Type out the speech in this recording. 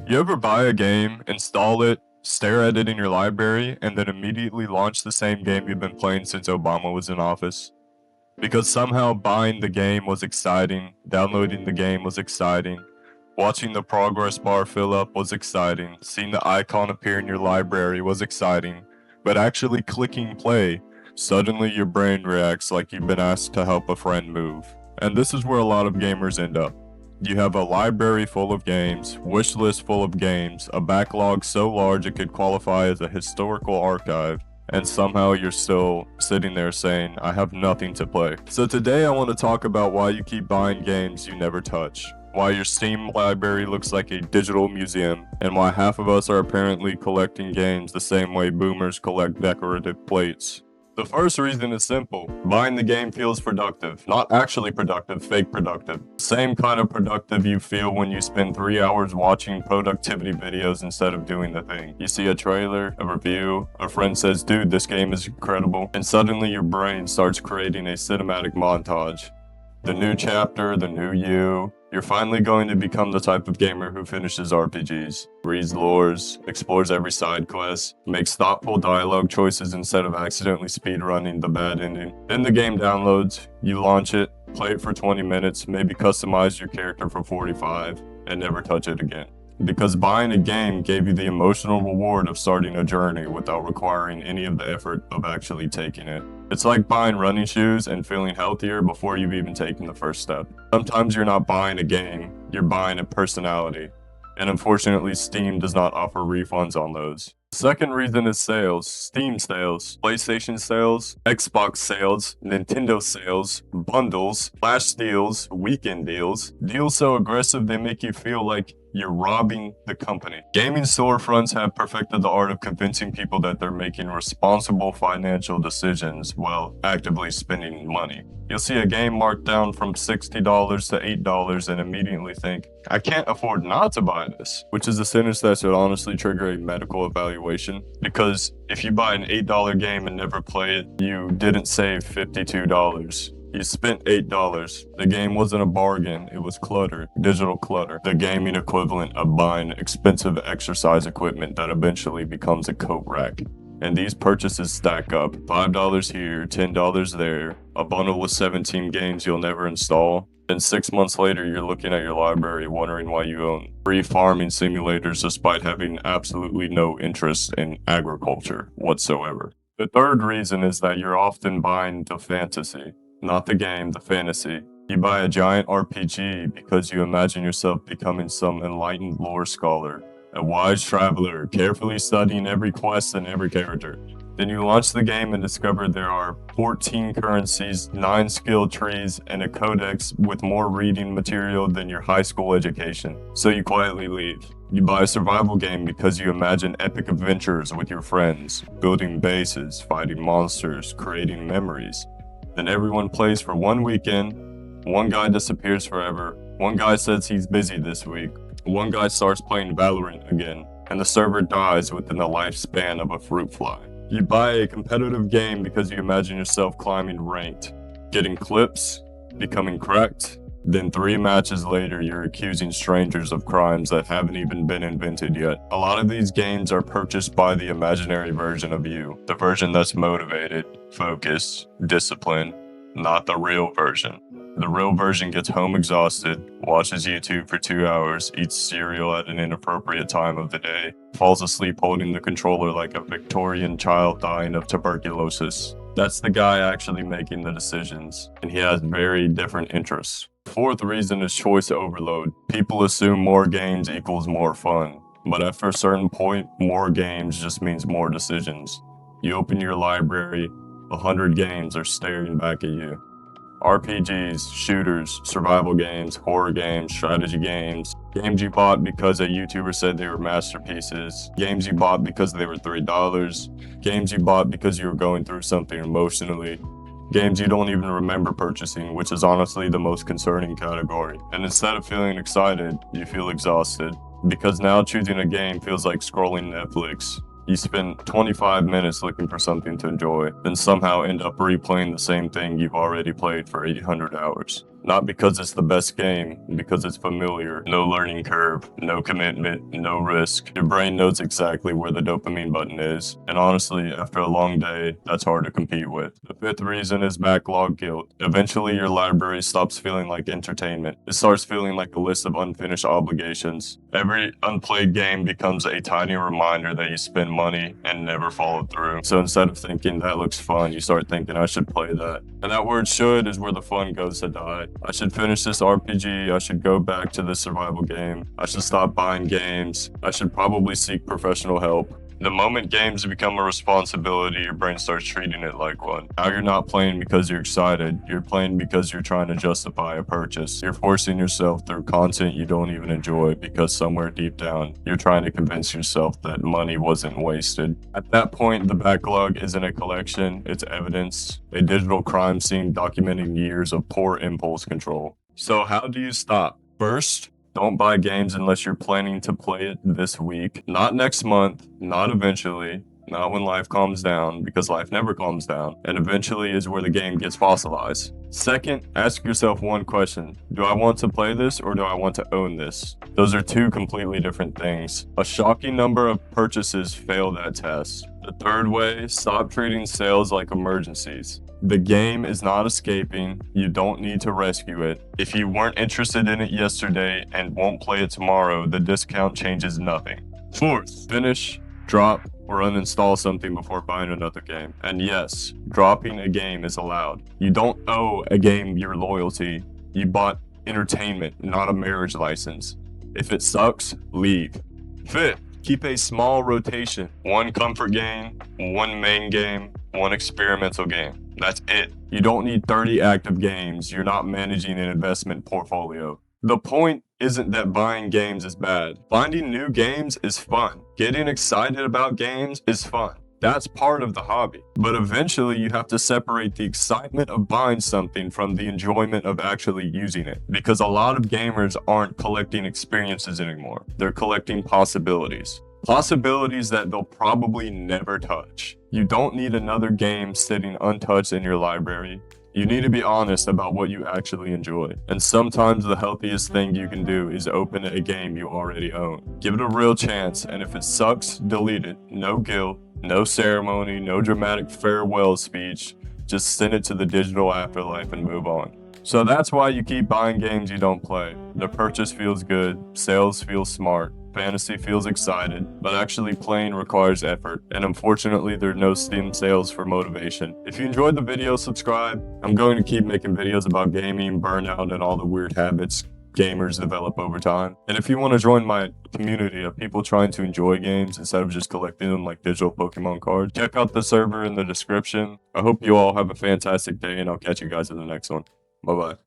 You ever buy a game, install it, stare at it in your library, and then immediately launch the same game you've been playing since Obama was in office? Because somehow buying the game was exciting, downloading the game was exciting, watching the progress bar fill up was exciting, seeing the icon appear in your library was exciting, but actually clicking play, suddenly your brain reacts like you've been asked to help a friend move. And this is where a lot of gamers end up. You have a library full of games, wish list full of games, a backlog so large it could qualify as a historical archive, and somehow you're still sitting there saying, I have nothing to play. So today I want to talk about why you keep buying games you never touch, why your Steam library looks like a digital museum, and why half of us are apparently collecting games the same way boomers collect decorative plates. The first reason is simple. Buying the game feels productive. Not actually productive, fake productive. Same kind of productive you feel when you spend 3 hours watching productivity videos instead of doing the thing. You see a trailer, a review, a friend says, dude, this game is incredible, and suddenly your brain starts creating a cinematic montage. The new chapter, the new you. You're finally going to become the type of gamer who finishes RPGs, reads lores, explores every side quest, makes thoughtful dialogue choices instead of accidentally speedrunning the bad ending. Then the game downloads, you launch it, play it for 20 minutes, maybe customize your character for 45, and never touch it again. Because buying a game gave you the emotional reward of starting a journey without requiring any of the effort of actually taking it. It's like buying running shoes and feeling healthier before you've even taken the first step. Sometimes you're not buying a game, you're buying a personality. And unfortunately, Steam does not offer refunds on those. Second reason is sales. Steam sales, PlayStation sales, Xbox sales, Nintendo sales, bundles, flash deals, weekend deals. Deals so aggressive they make you feel like you're robbing the company. Gaming storefronts have perfected the art of convincing people that they're making responsible financial decisions while actively spending money. You'll see a game marked down from $60 to $8 and immediately think, I can't afford not to buy this, which is a sentence that should honestly trigger a medical evaluation, because if you buy an $8 game and never play it, you didn't save $52. You spent $8. The game wasn't a bargain, it was clutter, digital clutter, the gaming equivalent of buying expensive exercise equipment that eventually becomes a coat rack. And these purchases stack up. $5 here, $10 there, a bundle with 17 games you'll never install. Then 6 months later, you're looking at your library wondering why you own free farming simulators despite having absolutely no interest in agriculture whatsoever. The third reason is that you're often buying the fantasy. Not the game, the fantasy. You buy a giant RPG because you imagine yourself becoming some enlightened lore scholar, a wise traveler, carefully studying every quest and every character. Then you launch the game and discover there are 14 currencies, 9 skill trees, and a codex with more reading material than your high school education. So you quietly leave. You buy a survival game because you imagine epic adventures with your friends, building bases, fighting monsters, creating memories. Then everyone plays for one weekend, one guy disappears forever, one guy says he's busy this week, one guy starts playing Valorant again, and the server dies within the lifespan of a fruit fly. You buy a competitive game because you imagine yourself climbing ranked, getting clips, becoming cracked, then 3 matches later you're accusing strangers of crimes that haven't even been invented yet. A lot of these games are purchased by the imaginary version of you, the version that's motivated, focused, disciplined, not the real version. The real version gets home exhausted, watches YouTube for 2 hours, eats cereal at an inappropriate time of the day, falls asleep holding the controller like a Victorian child dying of tuberculosis. That's the guy actually making the decisions, and he has very different interests. Fourth reason is choice overload. People assume more games equals more fun, but after a certain point, more games just means more decisions. You open your library, 100 games are staring back at you. RPGs, shooters, survival games, horror games, strategy games, games you bought because a YouTuber said they were masterpieces, games you bought because they were $3, games you bought because you were going through something emotionally, games you don't even remember purchasing, which is honestly the most concerning category. And instead of feeling excited, you feel exhausted, because now choosing a game feels like scrolling Netflix. You spend 25 minutes looking for something to enjoy, then somehow end up replaying the same thing you've already played for 800 hours. Not because it's the best game, because it's familiar. No learning curve, no commitment, no risk. Your brain knows exactly where the dopamine button is. And honestly, after a long day, that's hard to compete with. The fifth reason is backlog guilt. Eventually, your library stops feeling like entertainment. It starts feeling like a list of unfinished obligations. Every unplayed game becomes a tiny reminder that you spend money and never followed through. So instead of thinking that looks fun, you start thinking I should play that. And that word should is where the fun goes to die. I should finish this RPG. I should go back to this survival game. I should stop buying games. I should probably seek professional help. The moment games become a responsibility, your brain starts treating it like one. Now you're not playing because you're excited. You're playing because you're trying to justify a purchase. You're forcing yourself through content you don't even enjoy because somewhere deep down, you're trying to convince yourself that money wasn't wasted. At that point, the backlog isn't a collection, it's evidence. A digital crime scene documenting years of poor impulse control. So how do you stop? First, don't buy games unless you're planning to play it this week. Not next month, not eventually, not when life calms down, because life never calms down, and eventually is where the game gets fossilized. Second, ask yourself one question. Do I want to play this or do I want to own this? Those are two completely different things. A shocking number of purchases fail that test. The third way, stop treating sales like emergencies. The game is not escaping. You don't need to rescue it. If you weren't interested in it yesterday and won't play it tomorrow, the discount changes nothing. Fourth, finish, drop, or uninstall something before buying another game. And yes, dropping a game is allowed. You don't owe a game your loyalty. You bought entertainment, not a marriage license. If it sucks, leave. Fifth, keep a small rotation. One comfort game, one main game, one experimental game. That's it. You don't need 30 active games. You're not managing an investment portfolio. The point isn't that buying games is bad. Finding new games is fun. Getting excited about games is fun. That's part of the hobby. But eventually you have to separate the excitement of buying something from the enjoyment of actually using it. Because a lot of gamers aren't collecting experiences anymore. They're collecting possibilities. Possibilities that they'll probably never touch. You don't need another game sitting untouched in your library. You need to be honest about what you actually enjoy. And sometimes the healthiest thing you can do is open a game you already own. Give it a real chance, and if it sucks, delete it. No guilt, no ceremony, no dramatic farewell speech. Just send it to the digital afterlife and move on. So that's why you keep buying games you don't play. The purchase feels good, sales feel smart, fantasy feels excited, but actually playing requires effort, and unfortunately there are no Steam sales for motivation. If you enjoyed the video, subscribe. I'm going to keep making videos about gaming, burnout, and all the weird habits gamers develop over time. And if you want to join my community of people trying to enjoy games instead of just collecting them like digital Pokemon cards, check out the server in the description. I hope you all have a fantastic day, and I'll catch you guys in the next one. Bye-bye.